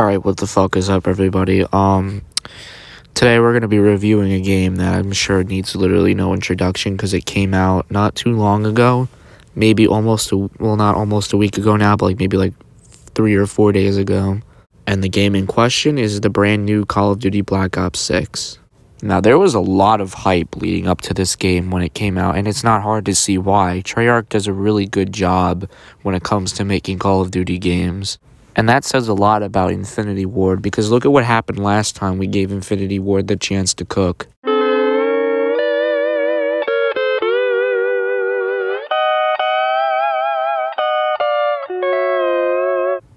Alright, what the fuck is up, everybody? Today we're gonna be reviewing a game that I'm sure needs literally no introduction because it came out not too long ago. Maybe not almost a week ago now, but maybe 3 or 4 days ago. And the game in question is the brand new Call of Duty Black Ops 6. Now, there was a lot of hype leading up to this game when it came out, and it's not hard to see why. Treyarch does a really good job when it comes to making Call of Duty games. And that says a lot about Infinity Ward, because look at what happened last time we gave Infinity Ward the chance to cook.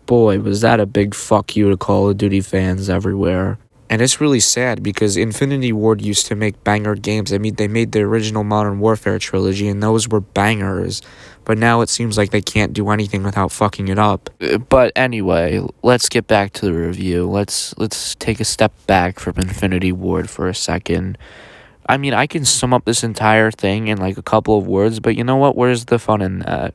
Boy, was that a big fuck you to Call of Duty fans everywhere. And it's really sad because Infinity Ward used to make banger games. I mean, they made the original Modern Warfare trilogy, and those were bangers. But now it seems like they can't do anything without fucking it up. But anyway, let's get back to the review. Let's take a step back from Infinity Ward for a second. I mean, I can sum up this entire thing in a couple of words, but you know what? Where's the fun in that?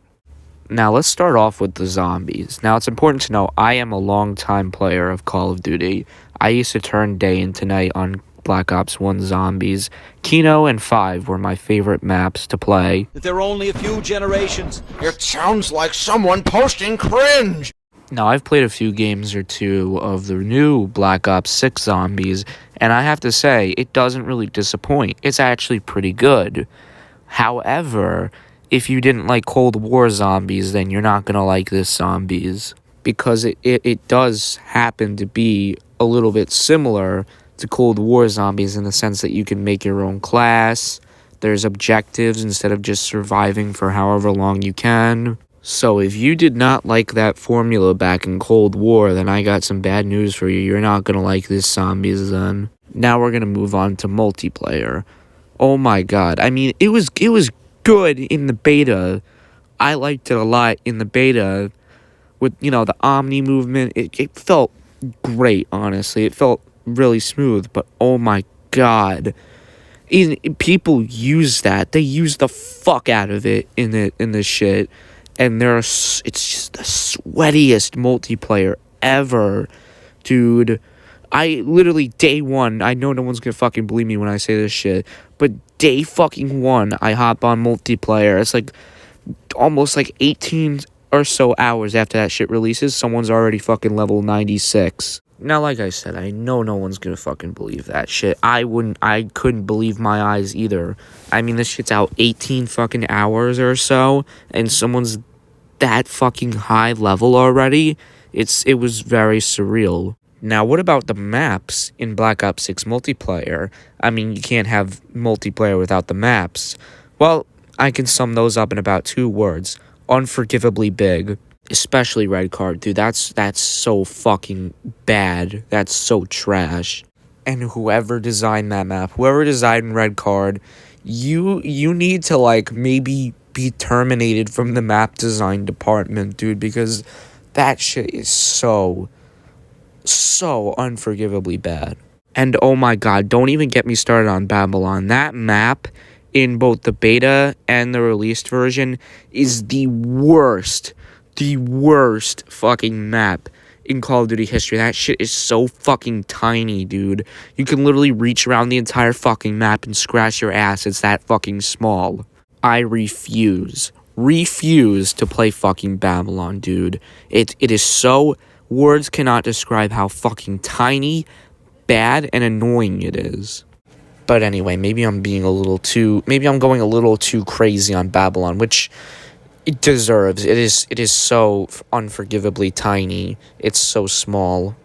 Now, let's start off with the zombies. Now, it's important to know I am a long-time player of Call of Duty. I used to turn day into night on Black Ops 1 Zombies. Kino and 5 were my favorite maps to play. There are only a few generations. It sounds like someone posting cringe. Now, I've played a few games or two of the new Black Ops 6 Zombies, and I have to say, it doesn't really disappoint. It's actually pretty good. However, if you didn't like Cold War Zombies, then you're not going to like this Zombies. Because it does happen to be a little bit similar to Cold War Zombies in the sense that you can make your own class. There's objectives instead of just surviving for however long you can. So if you did not like that formula back in Cold War, then I got some bad news for you. You're not going to like this Zombies then. Now we're going to move on to multiplayer. Oh my god. I mean, it was good in the beta. I liked it a lot in the beta. With, the Omni movement, it felt great, honestly. It felt really smooth, but oh my god. People use that. They use the fuck out of it in this shit. And it's just the sweatiest multiplayer ever. Dude, I literally, day one, I know no one's gonna fucking believe me when I say this shit, but day fucking one, I hop on multiplayer. It's almost 18 or so hours after that shit releases, someone's already fucking level 96. Now, like I said, I know no one's gonna fucking believe that shit. I couldn't believe my eyes either. I mean, this shit's out 18 fucking hours or so, and someone's that fucking high level already. It was very surreal. Now, what about the maps in Black Ops 6 multiplayer? I mean, you can't have multiplayer without the maps. Well, I can sum those up in about 2 words. Unforgivably big, especially Red Card, dude. That's so fucking bad. That's so trash. And whoever designed that map, whoever designed Red Card, you need to maybe be terminated from the map design department, dude, because that shit is so unforgivably bad. And oh my god, don't even get me started on Babylon. That map in both the beta and the released version is the worst fucking map in Call of Duty history. That shit is so fucking tiny, dude. You can literally reach around the entire fucking map and scratch your ass. It's that fucking small. I refuse to play fucking Babylon, dude. It is so, words cannot describe how fucking tiny, bad, and annoying it is. But anyway, maybe I'm going a little too crazy on Babylon, which it deserves. It is so unforgivably tiny. It's so small.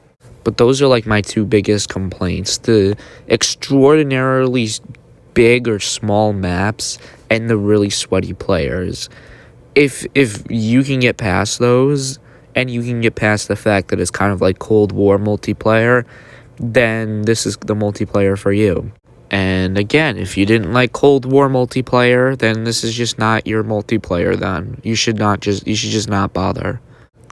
But those are my 2 biggest complaints. The extraordinarily big or small maps and the really sweaty players. If you can get past those, and you can get past the fact that it's kind of like Cold War multiplayer, then this is the multiplayer for you. And again, if you didn't like Cold War multiplayer, then this is just not your multiplayer then. You should just not bother.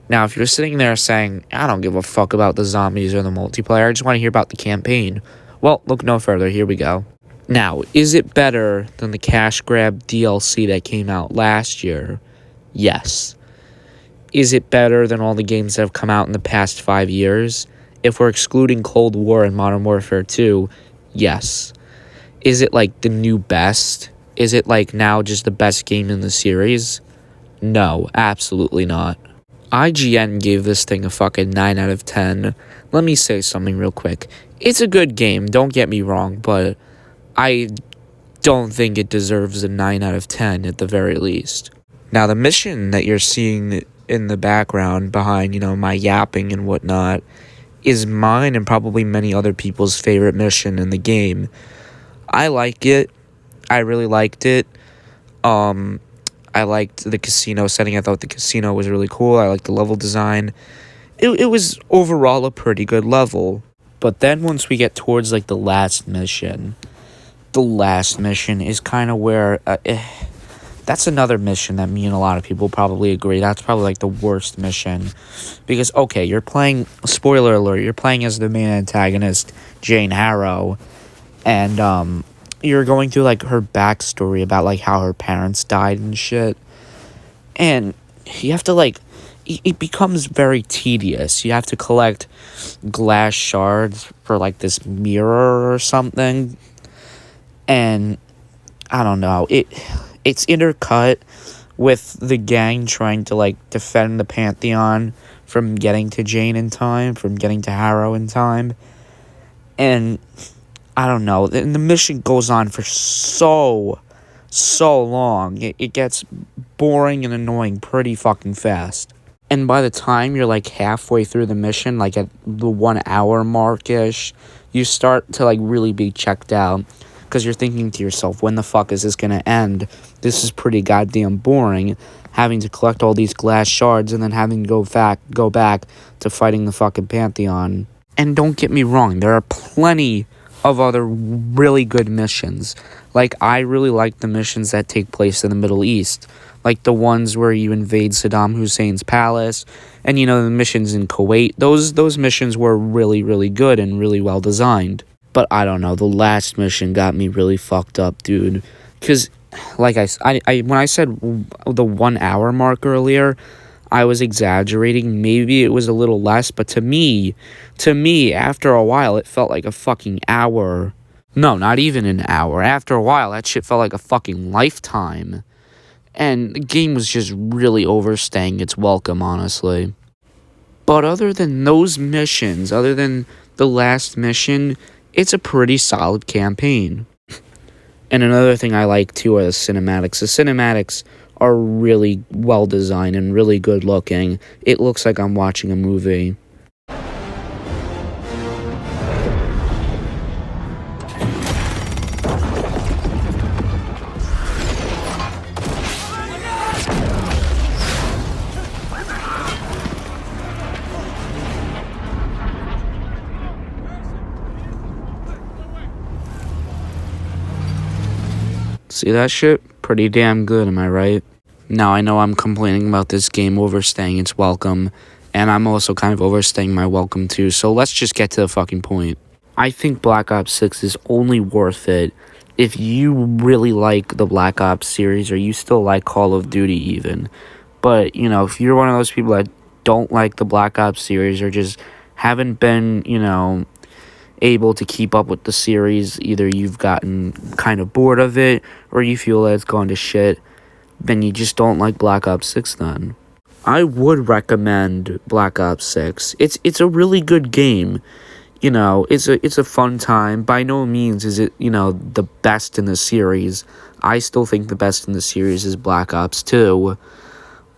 Now, if you're sitting there saying, I don't give a fuck about the zombies or the multiplayer, I just want to hear about the campaign. Well, look no further, here we go. Now, is it better than the cash grab DLC that came out last year? Yes. Is it better than all the games that have come out in the past 5 years? If we're excluding Cold War and Modern Warfare 2, yes. Is it like the new best? Is it like now just the best game in the series? No, absolutely not. IGN gave this thing a fucking 9 out of 10. Let me say something real quick. It's a good game, don't get me wrong, but I don't think it deserves a 9 out of 10 at the very least. Now, the mission that you're seeing in the background behind, my yapping and whatnot, is mine and probably many other people's favorite mission in the game. I like it. I really liked it. I liked the casino setting. I thought the casino was really cool. I liked the level design. It was overall a pretty good level. But then once we get towards like the last mission is kind of where that's another mission that me and a lot of people probably agree. That's probably like the worst mission. Because, okay, you're playing, spoiler alert, you're playing as the main antagonist, Jane Harrow. And you're going through like her backstory about like how her parents died and shit. And you have to like, it becomes very tedious. You have to collect glass shards for like this mirror or something. And I don't know, it's intercut with the gang trying to like defend the Pantheon from getting to Jane in time, from getting to Harrow in time. And I don't know, and the mission goes on for so long. It gets boring and annoying pretty fucking fast. And by the time you're like halfway through the mission, like at the 1 hour mark-ish, you start to like really be checked out. Because you're thinking to yourself, when the fuck is this going to end? This is pretty goddamn boring. Having to collect all these glass shards and then having to go back to fighting the fucking Pantheon. And don't get me wrong, there are plenty of other really good missions. Like, I really like the missions that take place in the Middle East. Like the ones where you invade Saddam Hussein's palace. And, the missions in Kuwait. Those missions were really, really good and really well designed. But I don't know, the last mission got me really fucked up, dude. Because, like when I said the 1 hour mark earlier, I was exaggerating. Maybe it was a little less, but to me, after a while, it felt like a fucking hour. No, not even an hour. After a while, that shit felt like a fucking lifetime. And the game was just really overstaying its welcome, honestly. But other than those missions, other than the last mission, it's a pretty solid campaign. And another thing I like too are the cinematics. The cinematics are really well designed and really good looking. It looks like I'm watching a movie. See that shit? Pretty damn good, am I right? Now, I know I'm complaining about this game overstaying its welcome, and I'm also kind of overstaying my welcome too, so let's just get to the fucking point. I think Black Ops 6 is only worth it if you really like the Black Ops series, or you still like Call of Duty even. But, if you're one of those people that don't like the Black Ops series, or just haven't been, able to keep up with the series, either you've gotten kind of bored of it or you feel that it's gone to shit, then you just don't like Black Ops 6 then. I would recommend Black Ops 6. It's a really good game. It's a fun time. By no means is it, the best in the series. I still think the best in the series is Black Ops 2.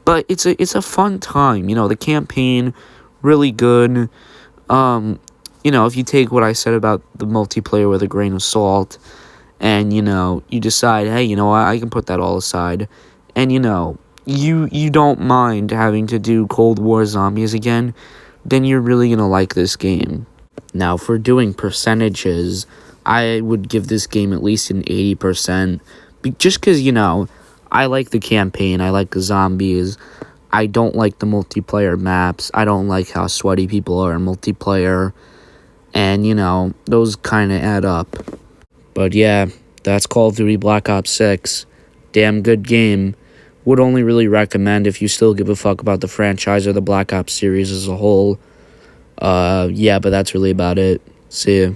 But it's a fun time. The campaign, really good. If you take what I said about the multiplayer with a grain of salt, and, you decide, hey, I can put that all aside, and, you don't mind having to do Cold War zombies again, then you're really gonna like this game. Now, for doing percentages, I would give this game at least an 80%, just because, I like the campaign, I like the zombies, I don't like the multiplayer maps, I don't like how sweaty people are in multiplayer, and, those kind of add up. But yeah, that's Call of Duty Black Ops 6. Damn good game. Would only really recommend if you still give a fuck about the franchise or the Black Ops series as a whole. Yeah, but that's really about it. See ya.